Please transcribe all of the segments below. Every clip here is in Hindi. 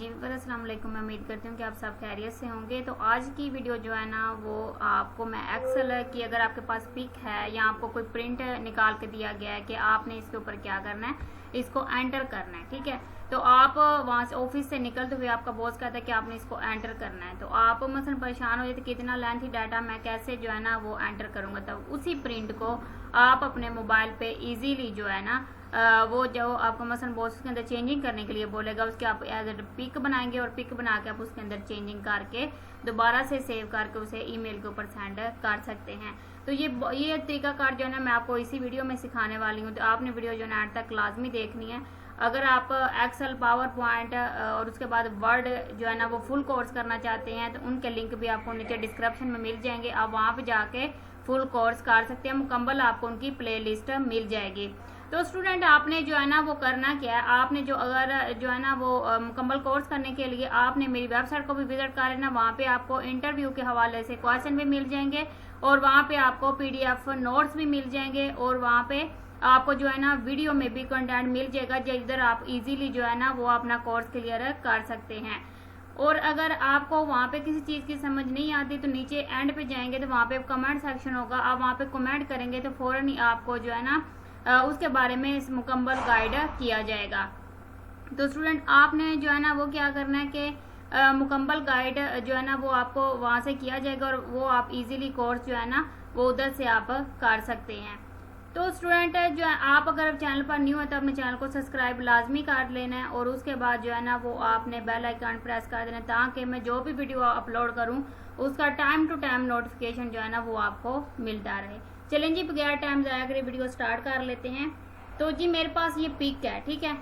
जी वीवर अस्सलाम वालेकुम। मैं उम्मीद करती हूँ कि आप सब खैरियत से होंगे। तो आज की वीडियो जो है ना वो आपको मैं एक्सेल की अगर आपके पास पिक है या आपको कोई प्रिंट निकाल के दिया गया है कि आपने इसके ऊपर क्या करना है, इसको एंटर करना है। ठीक है, तो आप वहाँ से ऑफिस से निकलते हुए आपका बॉस कहता है कि आपने इसको एंटर करना है, तो आप मसलन परेशान हो जाते कितना लेंथी डाटा मैं कैसे जो है ना वो एंटर करूँगा। तब उसी प्रिंट को आप अपने मोबाइल पे इजीली जो है ना वो जो आपको मसलन बॉस के अंदर चेंजिंग करने के लिए बोलेगा, उसके आप एज ए पिक बनाएंगे और पिक बना के आप उसके अंदर चेंजिंग करके दोबारा से सेव करके उसे ईमेल के ऊपर सेंड कर सकते हैं। तो ये तरीकाकार जो है ना मैं आपको इसी वीडियो में सिखाने वाली हूँ। तो आपने वीडियो जो है एंड तक लाजमी देखनी है। अगर आप एक्सेल, पावर पॉइंट और उसके बाद वर्ड जो है ना वो फुल कोर्स करना चाहते हैं तो उनके लिंक भी आपको नीचे डिस्क्रिप्शन में मिल जाएंगे। आप वहाँ पे जाके फुल कोर्स कर सकते हैं, मुकम्मल आपको उनकी प्ले लिस्ट मिल जाएगी। तो स्टूडेंट आपने जो है ना वो करना क्या है, आपने जो अगर जो है ना वो मुकम्मल कोर्स करने के लिए आपने मेरी वेबसाइट को भी विजिट कर लेना। वहाँ पे आपको इंटरव्यू के हवाले से क्वेश्चन भी मिल जाएंगे और वहाँ पे आपको PDF नोट्स भी मिल जाएंगे और वहाँ पे आपको जो है ना वीडियो में भी कंटेंट मिल जाएगा जिधर आप इजीली जो है ना वो अपना कोर्स क्लियर कर सकते हैं। और अगर आपको वहाँ पे किसी चीज़ की समझ नहीं आती तो नीचे एंड पे जाएंगे तो वहाँ पे कमेंट सेक्शन होगा, आप वहाँ पे कमेंट करेंगे तो फौरन ही आपको जो है ना उसके बारे में इस मुकम्मल गाइड किया जाएगा। तो स्टूडेंट आपने जो है ना वो क्या करना है कि मुकम्मल गाइड जो है ना वो आपको वहाँ से किया जाएगा और वो आप इजीली कोर्स जो है ना वो उधर से आप कर सकते हैं। तो स्टूडेंट जो है आप अगर चैनल पर न्यू है तो अपने चैनल को सब्सक्राइब लाजमी कर लेना है और उसके बाद जो है ना वो आपने बेल आइकन प्रेस कर देना ताकि मैं जो भी वीडियो अपलोड करूं उसका टाइम टू टाइम नोटिफिकेशन जो है ना वो आपको मिलता रहे। चलें जी, बगैर टाइम ज़ाया करे वीडियो स्टार्ट कर लेते हैं। तो जी मेरे पास ये पिक है, ठीक है,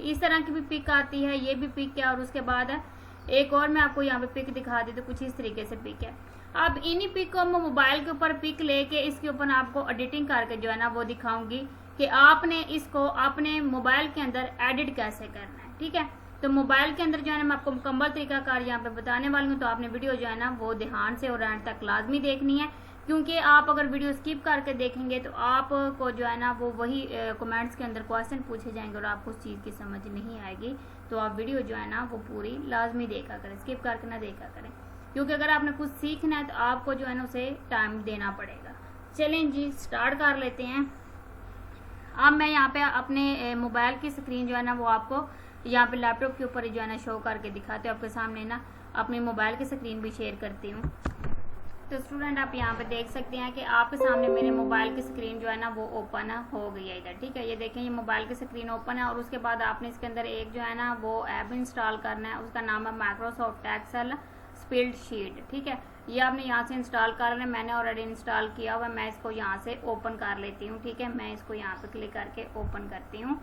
इस तरह की भी पिक आती है, ये भी पिक है और उसके बाद एक और मैं आपको यहाँ पे पिक दिखा दी तो कुछ इस तरीके से पिक है। अब इन्हीं पिक को मैं मोबाइल के ऊपर पिक लेके इसके ऊपर आपको एडिटिंग करके जो है ना वो दिखाऊंगी कि आपने इसको अपने मोबाइल के अंदर एडिट कैसे करना है। ठीक है, तो मोबाइल के अंदर जो है ना मैं आपको मुकम्मल तरीकाकार यहाँ पे बताने वाली हूँ। तो आपने वीडियो जो है ना वो ध्यान से और एंड तक लाजमी देखनी है, क्योंकि आप अगर वीडियो स्किप करके देखेंगे तो आपको जो है ना वो वही कमेंट्स के अंदर क्वेश्चन पूछे जाएंगे और आपको उस चीज़ की समझ नहीं आएगी। तो आप वीडियो जो है ना वो पूरी लाजमी देखा करें, स्किप करके ना देखा करें, क्योंकि अगर आपने कुछ सीखना है तो आपको जो है ना उसे टाइम देना पड़ेगा। चलें जी स्टार्ट कर लेते हैं। अब मैं यहाँ पे अपने मोबाइल की स्क्रीन जो है ना वो आपको यहाँ पे लैपटॉप के ऊपर जो है ना शो करके दिखाते हैं आपके सामने ना अपने मोबाइल की स्क्रीन भी शेयर करती हूँ। तो स्टूडेंट आप यहाँ पे देख सकते हैं कि आपके सामने मेरे मोबाइल की स्क्रीन जो है ना वो ओपन हो गई है इधर। ठीक है, ये देखें ये मोबाइल की स्क्रीन ओपन है और उसके बाद आपने इसके अंदर एक जो है ना वो ऐप इंस्टॉल करना है, उसका नाम है माइक्रोसॉफ्ट एक्सेल स्प्रेडशीट। ठीक है, ये आपने यहाँ से इंस्टॉल कर लेना, मैंने ऑलरेडी इंस्टॉल किया हुआ है। मैं इसको यहाँ से ओपन कर लेती हूँ। ठीक है, मैं इसको यहाँ पे क्लिक करके ओपन करती हूँ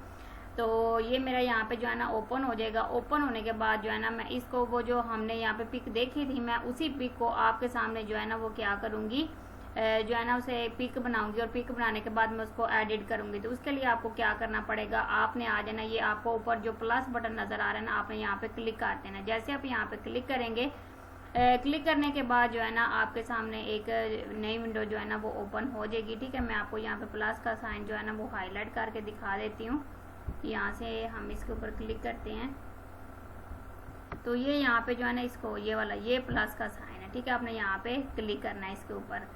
तो ये मेरा यहाँ पे जो है ना ओपन हो जाएगा। ओपन होने के बाद जो है ना मैं इसको वो जो हमने यहाँ पे पिक देखी थी मैं उसी पिक को आपके सामने जो है ना वो क्या करूँगी जो है ना उसे पिक बनाऊंगी और पिक बनाने के बाद मैं उसको एडिट करूँगी। तो उसके लिए आपको क्या करना पड़ेगा, आपने आ जाना, ये आपको ऊपर जो प्लस बटन नज़र आ रहा है ना आपने यहाँ पे क्लिक कर देना। जैसे आप यहाँ पे क्लिक करेंगे, क्लिक करने के बाद जो है ना आपके सामने एक नई विंडो जो है ना वो ओपन हो जाएगी। ठीक है, मैं आपको यहाँ पे प्लस का साइन जो है ना वो हाईलाइट करके दिखा देती हूँ। यहाँ से हम इसके ऊपर क्लिक करते हैं तो ये यहाँ पे जो है ना इसको ये वाला ये प्लस का साइन है। ठीक है, आपने यहाँ पे क्लिक करना है इसके ऊपर।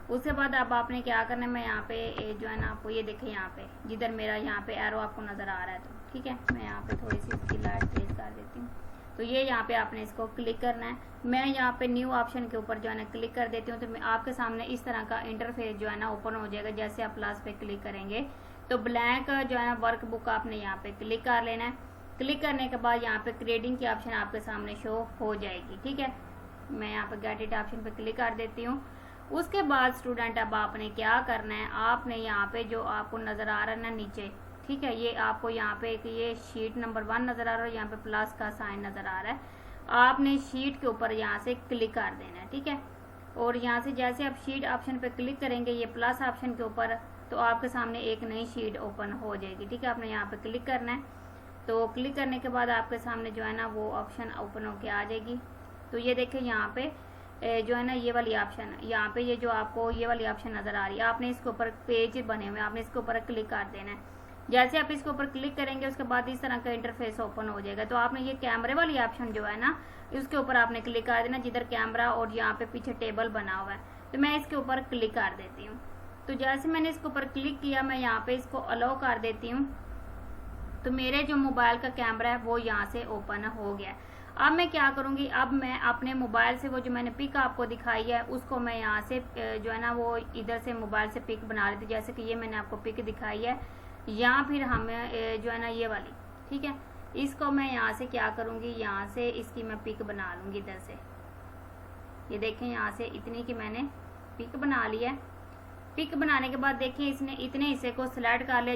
उसके बाद अब आपने क्या करना है, मैं यहाँ पे जो है ना आपको ये देखें यहाँ पे जिधर मेरा यहाँ पे एरो आपको नज़र आ रहा है। तो ठीक है, मैं यहाँ पे थोड़ी सी इसकी लाइट तेज कर देती हूँ। तो ये यहाँ पे आपने इसको क्लिक करना है। मैं यहाँ पे न्यू ऑप्शन के ऊपर जो है ना क्लिक कर देती हूँ तो मैं आपके सामने इस तरह का इंटरफेस जो है ना ओपन हो जाएगा। जैसे आप प्लस पे क्लिक करेंगे तो ब्लैंक जो है ना वर्कबुक आपने यहाँ पे क्लिक कर लेना है। क्लिक करने के बाद यहाँ पे ग्रेडिंग की ऑप्शन आपके सामने शो हो जाएगी। ठीक है, मैं यहाँ पे गेट इट ऑप्शन पे क्लिक कर देती हूँ। उसके बाद स्टूडेंट अब आपने क्या करना है, आपने यहाँ पे जो आपको नज़र आ रहा है ना नीचे, ठीक है, ये आपको यहाँ पे एक ये शीट नंबर 1 नज़र आ रहा है, यहाँ पे प्लस का साइन नज़र आ रहा है। आपने शीट के ऊपर यहाँ से क्लिक कर देना है। ठीक है, और यहाँ से जैसे आप शीट ऑप्शन पे क्लिक करेंगे ये प्लस ऑप्शन के ऊपर तो आपके सामने एक नई शीट ओपन हो जाएगी। ठीक है, आपने यहाँ पे क्लिक करना है। तो क्लिक करने के बाद आपके सामने जो है ना वो ऑप्शन ओपन होके आ जाएगी। तो ये देखें यहाँ पे जो है ना ये वाली ऑप्शन, यहाँ पे ये जो आपको ये वाली ऑप्शन नज़र आ रही है, आपने इसके ऊपर पेज बने हुए आपने इसके ऊपर क्लिक कर देना है। जैसे आप इसके ऊपर क्लिक करेंगे उसके बाद इस तरह का इंटरफेस ओपन हो जाएगा। तो आपने ये कैमरे वाली ऑप्शन जो है ना, इसके ऊपर आपने क्लिक कर देना, जिधर कैमरा और यहाँ पे पीछे टेबल बना हुआ है। तो मैं इसके ऊपर क्लिक कर देती हूँ। तो जैसे मैंने इसके ऊपर क्लिक किया, मैं यहाँ पे इसको अलाउ कर देती हूँ, तो मेरे जो मोबाइल का कैमरा है वो यहाँ से ओपन हो गया। अब मैं क्या करूँगी, अब मैं अपने मोबाइल से वो जो मैंने पिक आपको दिखाई है उसको मैं यहाँ से जो है ना वो इधर से मोबाइल से पिक बना लेती हूँ। जैसे कि ये मैंने आपको पिक दिखाई है, या फिर हमें जो है ना ये वाली, ठीक है, इसको मैं यहाँ से क्या करूँगी, यहाँ से इसकी मैं पिक बना लूँगी इधर से। ये देखें यहाँ से इतनी की मैंने पिक बना लिया है। पिक बनाने के बाद देखिए इसने इतने हिस्से को सिलेक्ट कर लिया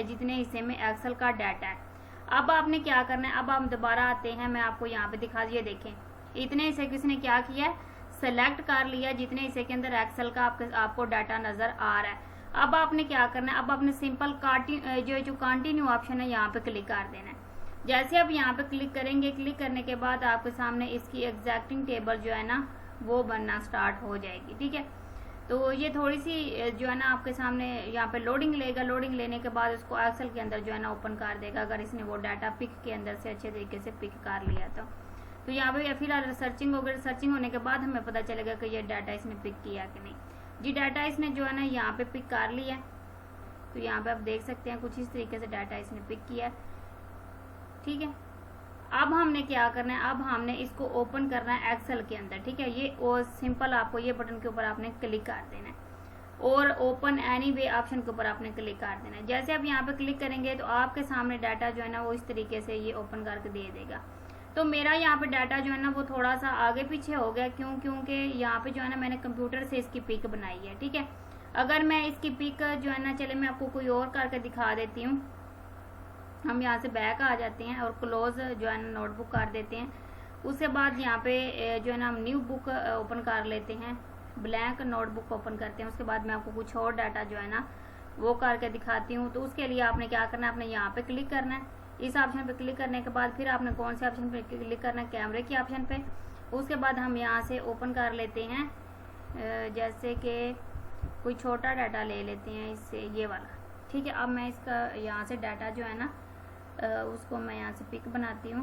जितने हिस्से में एक्सेल का डाटा है। अब आपने क्या करना है, अब हम दोबारा आते हैं, मैं आपको यहाँ पे दिखा दिए, देखें इतने हिस्से किसने क्या किया है, सेलेक्ट कर लिया, जितने हिस्से के अंदर एक्सेल का आपको डाटा नजर आ रहा है। अब आपने क्या करना है, अब आपने सिंपल जो कंटिन्यू ऑप्शन है यहाँ पे क्लिक कर देना है। जैसे आप यहाँ पे क्लिक करेंगे, क्लिक करने के बाद आपके सामने इसकी एग्जैक्टिंग टेबल जो है ना वो बनना स्टार्ट हो जाएगी, ठीक है। तो ये थोड़ी सी जो है ना आपके सामने यहाँ पे लोडिंग लेगा, लोडिंग लेने के बाद उसको एक्सेल के अंदर जो है ना ओपन कर देगा, अगर इसने वो डाटा पिक के अंदर से अच्छे तरीके से पिक कर लिया तो यहाँ पे फिलहाल सर्चिंग वगैरह, सर्चिंग होने के बाद हमें पता चलेगा कि ये डाटा इसने पिक किया कि नहीं। जी डाटा इसने जो है ना यहाँ पे पिक कर लिया, तो यहाँ पे आप देख सकते हैं कुछ इस तरीके से डाटा इसने पिक किया, ठीक है। अब हमने क्या करना है, अब हमने इसको ओपन करना है एक्सेल के अंदर, ठीक है। ये और सिंपल आपको ये बटन के ऊपर आपने क्लिक कर देना है और ओपन एनीवे ऑप्शन के ऊपर आपने क्लिक कर देना है। जैसे आप यहाँ पे क्लिक करेंगे तो आपके सामने डाटा जो है ना वो इस तरीके से ये ओपन करके दे देगा। तो मेरा यहाँ पे डाटा जो है ना वो थोड़ा सा आगे पीछे हो गया, क्योंकि यहाँ पे जो है ना मैंने कंप्यूटर से इसकी पिक बनाई है, ठीक है। अगर मैं इसकी पिक जो है ना, चले मैं आपको कोई और करके दिखा देती हूँ। हम यहाँ से बैक आ जाते हैं और क्लोज जो है ना नोटबुक कर देते हैं। उसके बाद यहाँ पे जो है ना हम न्यू बुक ओपन कर लेते हैं, ब्लैंक नोटबुक ओपन करते हैं। उसके बाद मैं आपको कुछ और डाटा जो है ना वो करके दिखाती हूँ। तो उसके लिए आपने क्या करना है, आपने यहाँ पे क्लिक करना है। इस ऑप्शन पे क्लिक करने के बाद फिर आपने कौन से ऑप्शन पे क्लिक करना है, कैमरे की ऑप्शन पे। उसके बाद हम यहाँ से ओपन कर लेते हैं, जैसे कि कोई छोटा डाटा ले लेते हैं इससे, ये वाला, ठीक है। अब मैं इसका यहाँ से डाटा जो है ना उसको मैं यहाँ से पिक बनाती हूँ।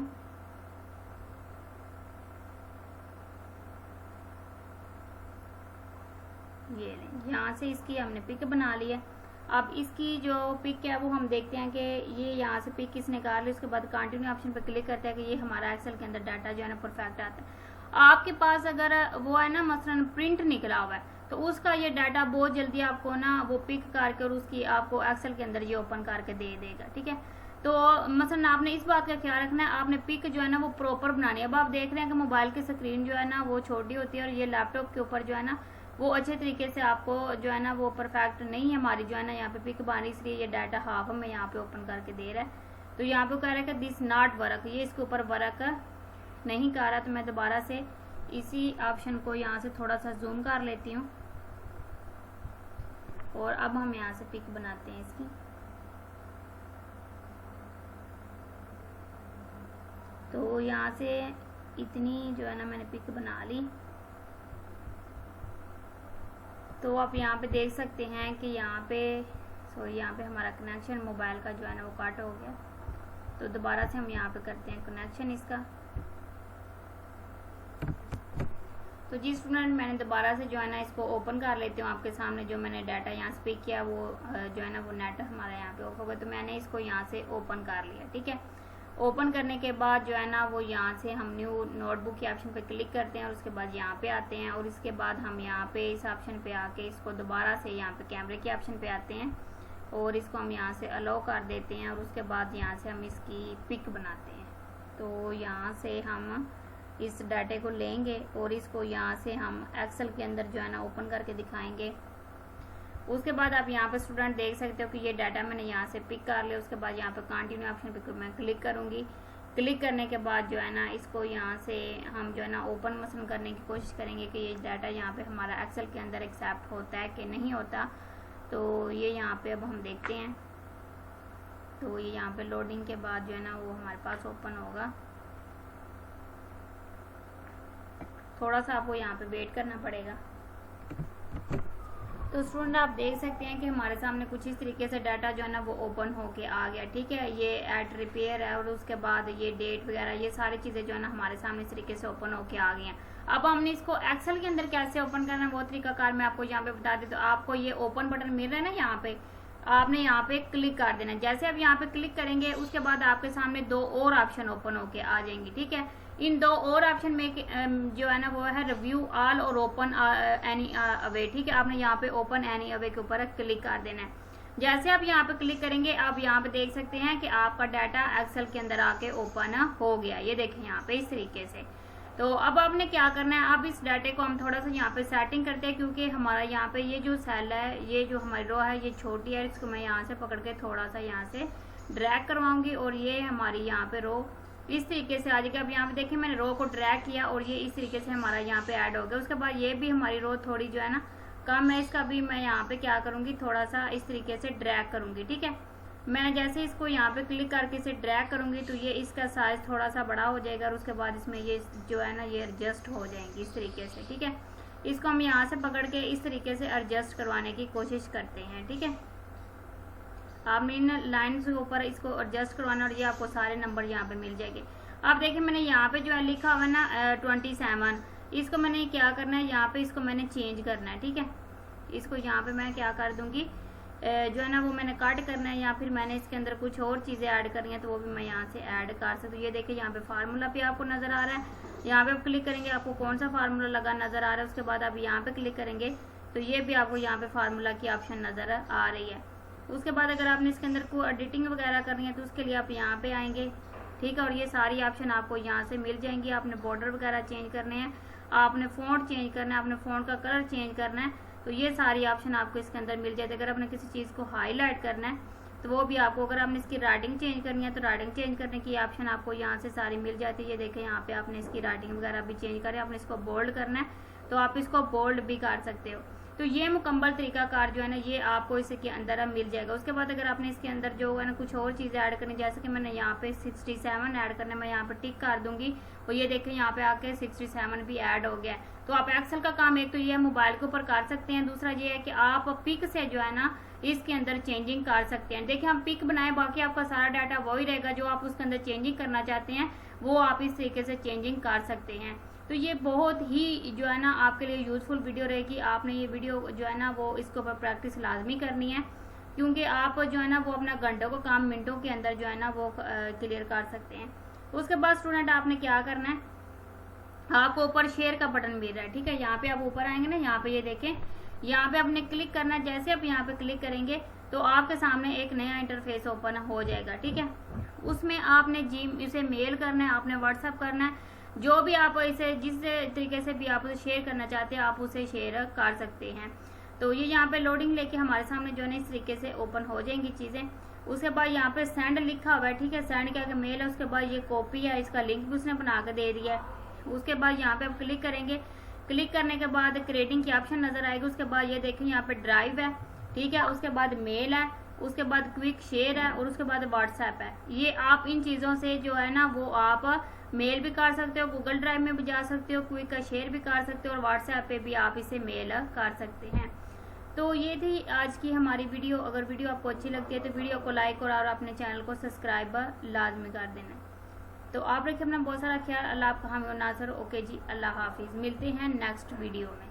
ये लें, यहाँ से इसकी हमने पिक बना ली है। अब इसकी जो पिक है वो हम देखते हैं कि ये यहाँ से पिक किसने निकाल ली। उसके बाद कंटिन्यू ऑप्शन पर क्लिक करते हैं कि ये हमारा एक्सेल के अंदर डाटा जो है ना परफेक्ट आता है। आपके पास अगर वो है ना मसलन प्रिंट निकला हुआ है तो उसका ये डाटा बहुत जल्दी आपको ना वो पिक करके और उसकी आपको एक्सेल के अंदर ये ओपन करके दे देगा, ठीक है। तो मसलन आपने इस बात का ख्याल रखना है, आपने पिक जो है ना वो प्रॉपर बनानी है। अब आप देख रहे हैं कि मोबाइल की स्क्रीन जो है ना वो छोटी होती है और ये लैपटॉप के ऊपर जो है ना वो अच्छे तरीके से आपको जो है ना वो परफेक्ट नहीं है हमारी जो है ना यहाँ पे पिक बनी, इसलिए ये डाटा हाफ में यहाँ पे ओपन करके दे रहा है। तो यहाँ पे कह रहा है कि दिस नॉट वर्क, ये इसके ऊपर वर्क नहीं कर रहा। तो मैं दोबारा से इसी ऑप्शन को यहाँ से थोड़ा सा जूम कर लेती हूँ और अब हम यहाँ से पिक बनाते हैं इसकी। तो यहाँ से इतनी जो है ना मैंने पिक बना ली। तो आप यहाँ पे देख सकते हैं कि यहाँ पे हमारा कनेक्शन मोबाइल का जो है ना वो कट हो गया। तो दोबारा से हम यहाँ पे करते हैं कनेक्शन इसका। तो जी स्टूडेंट, मैंने दोबारा से जो है ना इसको ओपन कर लेती हूँ। आपके सामने जो मैंने डाटा यहाँ से पिक किया वो जो है ना वो नेट हमारा यहाँ पे ऑफ हो गया। तो मैंने इसको यहाँ से ओपन कर लिया, ठीक है। ओपन करने के बाद जो है ना वो यहाँ से हम न्यू नोटबुक के ऑप्शन पे क्लिक करते हैं और उसके बाद यहाँ पे आते हैं और इसके बाद हम यहाँ पे इस ऑप्शन पे आके इसको दोबारा से यहाँ पे कैमरे के ऑप्शन पे आते हैं और इसको हम यहाँ से अलाउ कर देते हैं और उसके बाद यहाँ से हम इसकी पिक बनाते हैं। तो यहाँ से हम इस डाटे को लेंगे और इसको यहाँ से हम एक्सेल के अंदर जो है ना ओपन करके दिखाएंगे। उसके बाद आप यहाँ पे स्टूडेंट देख सकते हो कि ये डाटा मैंने यहाँ से पिक कर लिया। उसके बाद यहाँ पे कंटिन्यू ऑप्शन पे मैं क्लिक करूँगी। क्लिक करने के बाद जो है ना इसको यहाँ से हम जो है ना ओपन मसलन करने की कोशिश करेंगे कि ये डाटा यहाँ पे हमारा एक्सेल के अंदर एक्सेप्ट होता है कि नहीं होता। तो ये यहाँ पे अब हम देखते हैं। तो ये यहाँ पे लोडिंग के बाद जो है ना वो हमारे पास ओपन होगा। थोड़ा सा आपको यहाँ पे वेट करना पड़ेगा। तो स्टूडेंट आप देख सकते हैं कि हमारे सामने कुछ इस तरीके से डाटा जो है ना वो ओपन होके आ गया। ठीक है, ये एट रिपेयर है और उसके बाद ये डेट वगैरह ये सारी चीज़ें जो है ना हमारे सामने इस तरीके से ओपन होके आ गई हैं। अब हमने इसको एक्सेल के अंदर कैसे ओपन करना है वो तरीकाकार मैं आपको यहाँ पे बता दी। तो आपको ये ओपन बटन मिल रहा है ना, यहाँ पे आपने यहाँ पे क्लिक कर देना है। जैसे आप यहाँ पे क्लिक करेंगे उसके बाद आपके सामने दो और ऑप्शन ओपन होके आ जाएंगी। ठीक है, इन दो और ऑप्शन में जो है ना वो है रिव्यू ऑल और ओपन एनी अवे। ठीक है, आपने यहाँ पे ओपन एनी अवे के ऊपर क्लिक कर देना है। जैसे आप यहाँ पे क्लिक करेंगे आप यहाँ पे देख सकते हैं कि आपका डाटा एक्सेल के अंदर आके ओपन हो गया। ये देखें यहाँ पे इस तरीके से। तो अब आपने क्या करना है, अब इस डाटे को हम थोड़ा सा यहाँ पे सेटिंग करते हैं, क्योंकि हमारा यहाँ पे ये जो सेल है, ये जो हमारी रो है ये छोटी है। इसको मैं यहाँ से पकड़ के थोड़ा सा यहाँ से ड्रैग करवाऊंगी और ये हमारी यहाँ पे रो इस तरीके से आ जाएगा। अब यहाँ पे देखिए मैंने रो को ड्रैग किया और ये इस तरीके से हमारा यहाँ पे ऐड हो गया। उसके बाद ये भी हमारी रो थोड़ी जो है ना कम है, इसका भी मैं यहाँ पे क्या करूँगी थोड़ा सा इस तरीके से ड्रैग करूँगी। ठीक है, मैं जैसे इसको यहाँ पे क्लिक करके इसे ड्रैग करूँगी तो ये इसका साइज थोड़ा सा बड़ा हो जाएगा और उसके बाद इसमें ये जो है ना ये एडजस्ट हो जाएंगी इस तरीके से। ठीक है, इसको हम यहाँ से पकड़ के इस तरीके से एडजस्ट करवाने की कोशिश करते हैं। ठीक है, आपने इन लाइन के ऊपर इसको एडजस्ट करवाना और ये आपको सारे नंबर यहाँ पे मिल जाएंगे। अब देखिए मैंने यहाँ पे जो है लिखा हुआ है ना 27, इसको मैंने क्या करना है, यहाँ पे इसको मैंने चेंज करना है। ठीक है, इसको यहाँ पे मैं क्या कर दूंगी जो है ना वो मैंने कट करना है, या फिर मैंने इसके अंदर कुछ और चीज़ें ऐड करनी है तो वो भी मैं यहाँ से ऐड कर सकती हूँ। ये देखिए यहाँ पे फार्मूला भी आपको नज़र आ रहा है, यहाँ पे आप क्लिक करेंगे आपको कौन सा फार्मूला लगा नज़र आ रहा है। उसके बाद आप यहाँ पे क्लिक करेंगे तो ये भी आपको यहाँ पे फार्मूला की ऑप्शन नज़र आ रही है। उसके बाद अगर आपने इसके अंदर कोई एडिटिंग वगैरह करनी है तो उसके लिए आप यहाँ पे आएंगे। ठीक है, और ये सारी ऑप्शन आपको यहाँ से मिल जाएंगी। आपने बॉर्डर वगैरह चेंज करने हैं, आपने फ़ॉन्ट चेंज करना है, आपने फ़ॉन्ट का कलर चेंज करना है, तो ये सारी ऑप्शन आपको इसके अंदर मिल जाती है। अगर आपने किसी चीज़ को हाईलाइट करना है तो वो भी आपको, अगर आपने इसकी राइटिंग चेंज करनी है तो राइटिंग चेंज करने की ऑप्शन आपको यहाँ से सारी मिल जाती है। ये देखें यहाँ पे आपने इसकी राइटिंग वगैरह भी चेंज करें, आपने इसको बोल्ड करना है तो आप इसको बोल्ड भी कर सकते हो। तो ये मुकम्मल तरीकाकार जो है ना ये आपको इसके अंदर मिल जाएगा। उसके बाद अगर आपने इसके अंदर जो है ना कुछ और चीज़ें ऐड करनी, जैसे कि मैंने यहाँ पे 67 ऐड करना है, मैं यहाँ पे टिक कर दूंगी और ये देखें यहाँ पे आके 67 भी ऐड हो गया है। तो आप एक्सेल का काम एक तो ये मोबाइल के ऊपर कर सकते हैं, दूसरा ये है कि आप पिक से जो है ना इसके अंदर चेंजिंग कर सकते हैं। देखिए हम पिक बनाए, बाकी आपका सारा डाटा वही रहेगा, जो आप उसके अंदर चेंजिंग करना चाहते हैं वो आप इस तरीके से चेंजिंग कर सकते हैं। तो ये बहुत ही जो है ना आपके लिए यूजफुल वीडियो रहेगी। आपने ये वीडियो जो है ना वो इसके ऊपर प्रैक्टिस लाजमी करनी है, क्योंकि आप जो है ना वो अपना घंटों का काम मिनटों के अंदर जो है ना वो क्लियर कर सकते हैं। उसके बाद स्टूडेंट आपने क्या करना है, आपको ऊपर शेयर का बटन मिल रहा है। ठीक है, यहाँ पे आप ऊपर आएंगे ना, यहाँ पे ये देखें, यहाँ पे आपने क्लिक करना है। जैसे आप यहाँ पे क्लिक करेंगे तो आपके सामने एक नया इंटरफेस ओपन हो जाएगा। ठीक है, उसमें आपने इसे मेल करना है, आपने व्हाट्सएप करना है, जो भी आप इसे जिस तरीके से भी आप उसे शेयर करना चाहते हैं आप उसे शेयर कर सकते हैं। तो ये यहाँ पे लोडिंग लेके हमारे सामने जो है ना इस तरीके से ओपन हो जाएंगी चीज़ें। उसके बाद यहाँ पे सेंड लिखा हुआ है। ठीक है, सेंड के आगे मेल है, उसके बाद ये कॉपी है, इसका लिंक भी उसने बना कर दे दिया है। उसके बाद यहाँ पे आप क्लिक करेंगे, क्लिक करने के बाद क्रिएटिंग की ऑप्शन नजर आएगी। उसके बाद ये देखें यहाँ पे ड्राइव है। ठीक है, उसके बाद मेल है, उसके बाद क्विक शेयर है और उसके बाद व्हाट्सएप है। ये आप इन चीज़ों से जो है ना वो आप मेल भी कर सकते हो, गूगल ड्राइव में भी जा सकते हो, क्विक का शेयर भी कर सकते हो और व्हाट्सएप पे भी आप इसे मेल कर सकते हैं। तो ये थी आज की हमारी वीडियो। अगर वीडियो आपको अच्छी लगती है तो वीडियो को लाइक और अपने चैनल को सब्सक्राइब लाजमी कर देना। तो आप रखिए अपना बहुत सारा ख्याल। अल्लाह आपका हामी और नासर। ओके जी, अल्लाह हाफिज़। मिलते हैं नेक्स्ट वीडियो में।